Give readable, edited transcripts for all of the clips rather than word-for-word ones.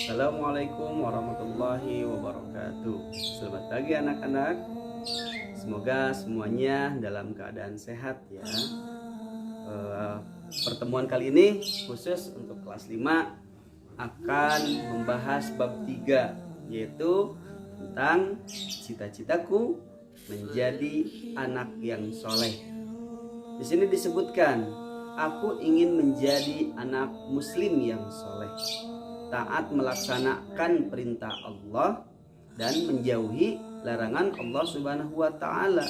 Assalamualaikum warahmatullahi wabarakatuh. Selamat pagi anak-anak. Semoga semuanya dalam keadaan sehat ya. Pertemuan kali ini khusus untuk kelas 5 akan membahas bab 3, yaitu tentang cita-citaku menjadi anak yang soleh. Di sini disebutkan, aku ingin menjadi anak muslim yang soleh, taat melaksanakan perintah Allah dan menjauhi larangan Allah Subhanahu wa taala.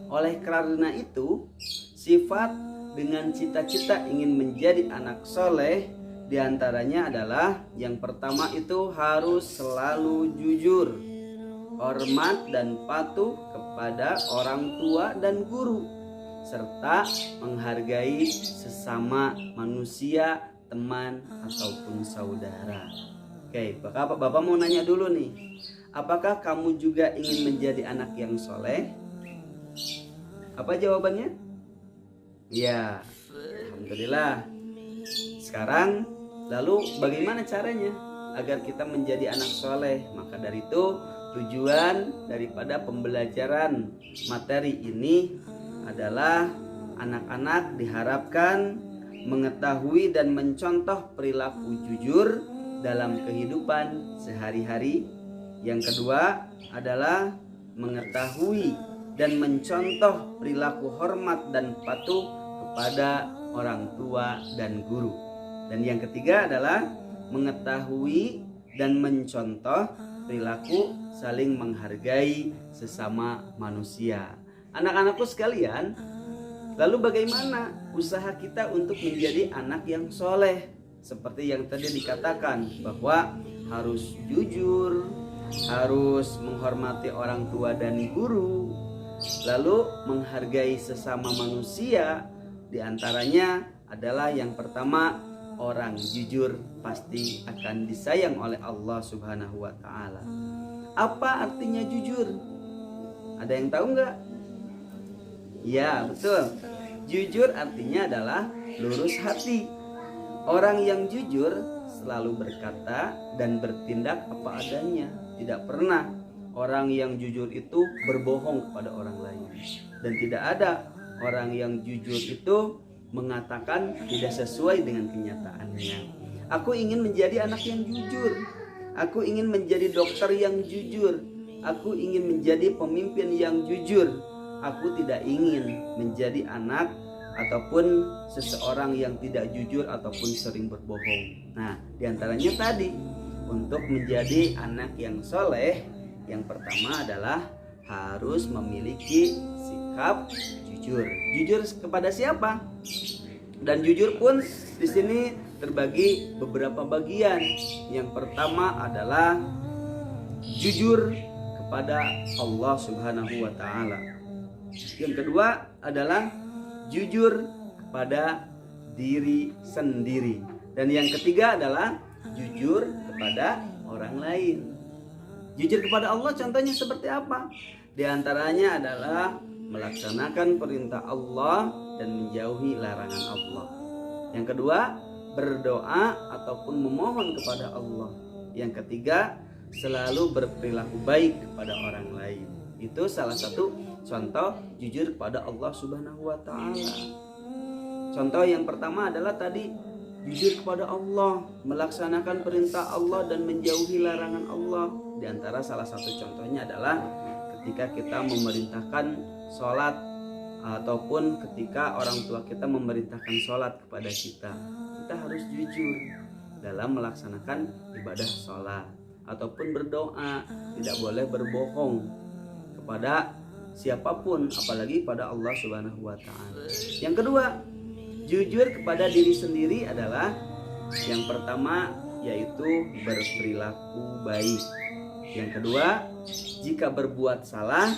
Oleh karena itu, sifat dengan cita-cita ingin menjadi anak soleh diantaranya adalah yang pertama itu harus selalu jujur, hormat dan patuh kepada orang tua dan guru, serta menghargai sesama manusia, teman ataupun saudara. Oke, Bapak mau nanya dulu nih, apakah kamu juga ingin menjadi anak yang soleh? Apa jawabannya? Ya, alhamdulillah. Sekarang, lalu bagaimana caranya agar kita menjadi anak soleh? Maka dari itu, tujuan daripada pembelajaran materi ini adalah anak-anak diharapkan mengetahui dan mencontoh perilaku jujur dalam kehidupan sehari-hari. Yang kedua adalah mengetahui dan mencontoh perilaku hormat dan patuh kepada orang tua dan guru. Dan yang ketiga adalah mengetahui dan mencontoh perilaku saling menghargai sesama manusia. Anak-anakku sekalian, lalu bagaimana usaha kita untuk menjadi anak yang soleh? Seperti yang tadi dikatakan bahwa harus jujur, harus menghormati orang tua dan guru, lalu menghargai sesama manusia. Di antaranya adalah yang pertama, orang jujur pasti akan disayang oleh Allah Subhanahu wa taala. Apa artinya jujur? Ada yang tahu nggak? Ya, betul. Jujur artinya adalah lurus hati. Orang yang jujur selalu berkata dan bertindak apa adanya. Tidak pernah orang yang jujur itu berbohong kepada orang lain. Dan tidak ada orang yang jujur itu mengatakan tidak sesuai dengan kenyataannya. Aku ingin menjadi anak yang jujur. Aku ingin menjadi dokter yang jujur. Aku ingin menjadi pemimpin yang jujur. Aku tidak ingin menjadi anak ataupun seseorang yang tidak jujur ataupun sering berbohong. Nah, diantaranya tadi, untuk menjadi anak yang soleh, yang pertama adalah harus memiliki sikap jujur. Jujur kepada siapa? Dan jujur pun di sini terbagi beberapa bagian. Yang pertama adalah jujur kepada Allah Subhanahu wa taala. Yang kedua adalah jujur kepada diri sendiri. Dan yang ketiga adalah jujur kepada orang lain. Jujur kepada Allah contohnya seperti apa? Di antaranya adalah melaksanakan perintah Allah dan menjauhi larangan Allah. Yang kedua, berdoa ataupun memohon kepada Allah. Yang ketiga, selalu berperilaku baik kepada orang lain. Itu salah satu contoh jujur kepada Allah Subhanahu wa taala. Contoh yang pertama adalah tadi jujur kepada Allah, melaksanakan perintah Allah dan menjauhi larangan Allah. Di antara salah satu contohnya adalah ketika kita memerintahkan sholat ataupun ketika orang tua kita memerintahkan sholat kepada kita. Kita harus jujur dalam melaksanakan ibadah sholat ataupun berdoa, tidak boleh berbohong kepada siapapun, apalagi pada Allah Subhanahu wa taala. Yang kedua, jujur kepada diri sendiri adalah yang pertama yaitu berperilaku baik. Yang kedua, jika berbuat salah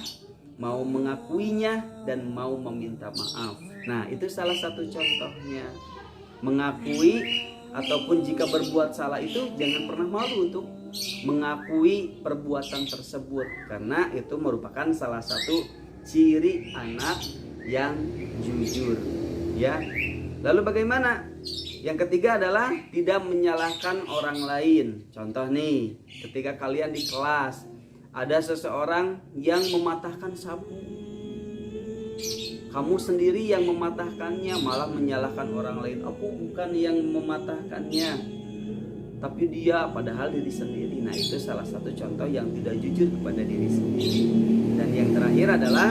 mau mengakuinya dan mau meminta maaf. Nah, itu salah satu contohnya. Mengakui ataupun jika berbuat salah itu jangan pernah malu untuk mengakui perbuatan tersebut, karena itu merupakan salah satu ciri anak yang jujur ya. Lalu bagaimana Yang ketiga adalah tidak menyalahkan orang lain. Contoh nih, ketika kalian di kelas ada seseorang yang mematahkan sapu, kamu sendiri yang mematahkannya, malah menyalahkan orang lain. Aku bukan yang mematahkannya, tapi dia, padahal diri sendiri. Nah, itu salah satu contoh yang tidak jujur kepada diri sendiri. Dan yang terakhir adalah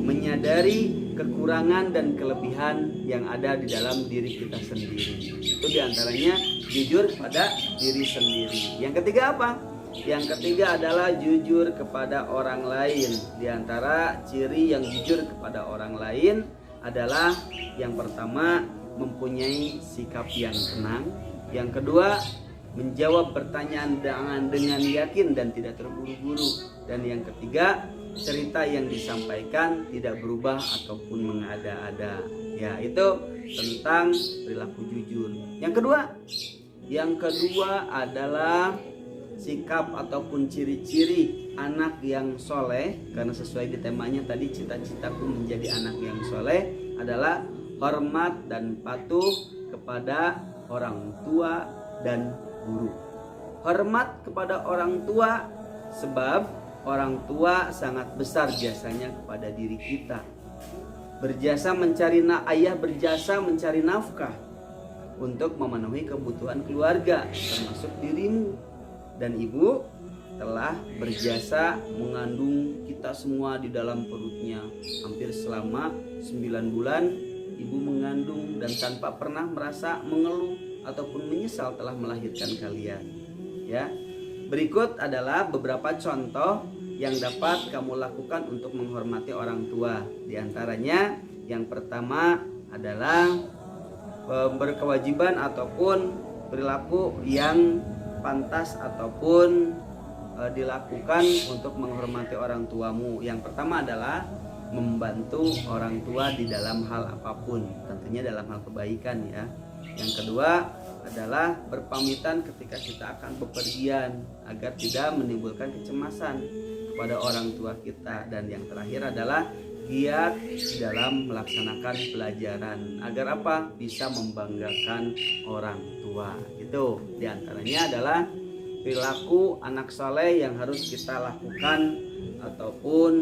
menyadari kekurangan dan kelebihan yang ada di dalam diri kita sendiri. Itu diantaranya jujur pada diri sendiri. Yang ketiga apa? Yang ketiga adalah jujur kepada orang lain. Di antara ciri yang jujur kepada orang lain adalah yang pertama, mempunyai sikap yang tenang. Yang kedua, menjawab pertanyaan dengan yakin dan tidak terburu-buru. Dan yang ketiga, cerita yang disampaikan tidak berubah ataupun mengada-ada. Ya, itu tentang perilaku jujur. Yang kedua adalah sikap ataupun ciri-ciri anak yang soleh. Karena sesuai di temanya tadi, cita-citaku menjadi anak yang soleh, adalah hormat dan patuh kepada orang tua dan guru. Hormat kepada orang tua, sebab orang tua sangat besar jasanya kepada diri kita. Ayah berjasa mencari nafkah untuk memenuhi kebutuhan keluarga, termasuk dirimu. Dan ibu telah berjasa mengandung kita semua di dalam perutnya. Hampir selama 9 bulan ibu mengandung dan tanpa pernah merasa mengeluh ataupun menyesal telah melahirkan kalian. Ya. Berikut adalah beberapa contoh yang dapat kamu lakukan untuk menghormati orang tua. Di antaranya, yang pertama adalah berkewajiban ataupun perilaku yang pantas ataupun dilakukan untuk menghormati orang tuamu. Yang pertama adalah membantu orang tua di dalam hal apapun, tentunya dalam hal kebaikan ya. Yang kedua adalah berpamitan ketika kita akan bepergian agar tidak menimbulkan kecemasan kepada orang tua kita. Dan yang terakhir adalah giat dalam melaksanakan pelajaran agar apa? Bisa membanggakan orang tua. Itu diantaranya adalah perilaku anak soleh yang harus kita lakukan ataupun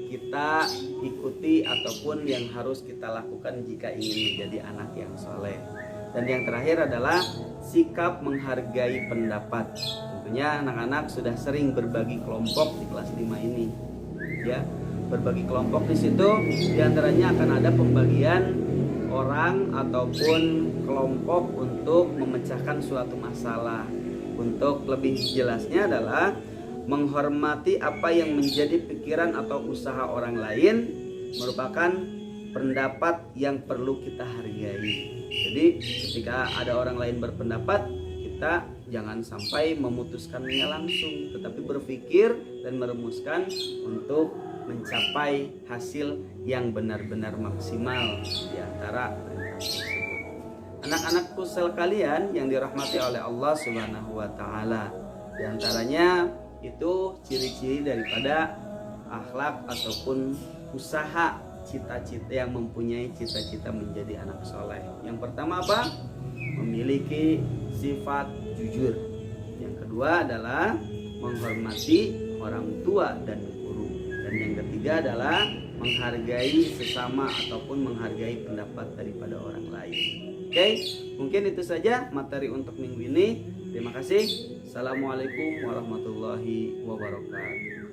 kita ikuti, ataupun yang harus kita lakukan jika ingin menjadi anak yang soleh. Dan yang terakhir adalah sikap menghargai pendapat. Tentunya anak-anak sudah sering berbagi kelompok di kelas 5 ini. Ya, berbagi kelompok di situ diantaranya akan ada pembagian orang ataupun kelompok untuk memecahkan suatu masalah. Untuk lebih jelasnya adalah menghormati apa yang menjadi pikiran atau usaha orang lain merupakan pendapat yang perlu kita hargai. Jadi ketika ada orang lain berpendapat, kita jangan sampai memutuskannya langsung, tetapi berpikir dan merumuskan untuk mencapai hasil yang benar-benar maksimal di antara perintah tersebut. Anak-anakku sekalian yang dirahmati oleh Allah Subhanahu wa taala, di antaranya itu ciri-ciri daripada akhlak ataupun usaha cita-cita yang mempunyai cita-cita menjadi anak soleh. Yang pertama apa? Memiliki sifat jujur. Yang kedua adalah menghormati orang tua dan guru. Dan yang ketiga adalah menghargai sesama ataupun menghargai pendapat daripada orang lain. Oke, mungkin itu saja materi untuk minggu ini. Terima kasih. Assalamualaikum warahmatullahi wabarakatuh.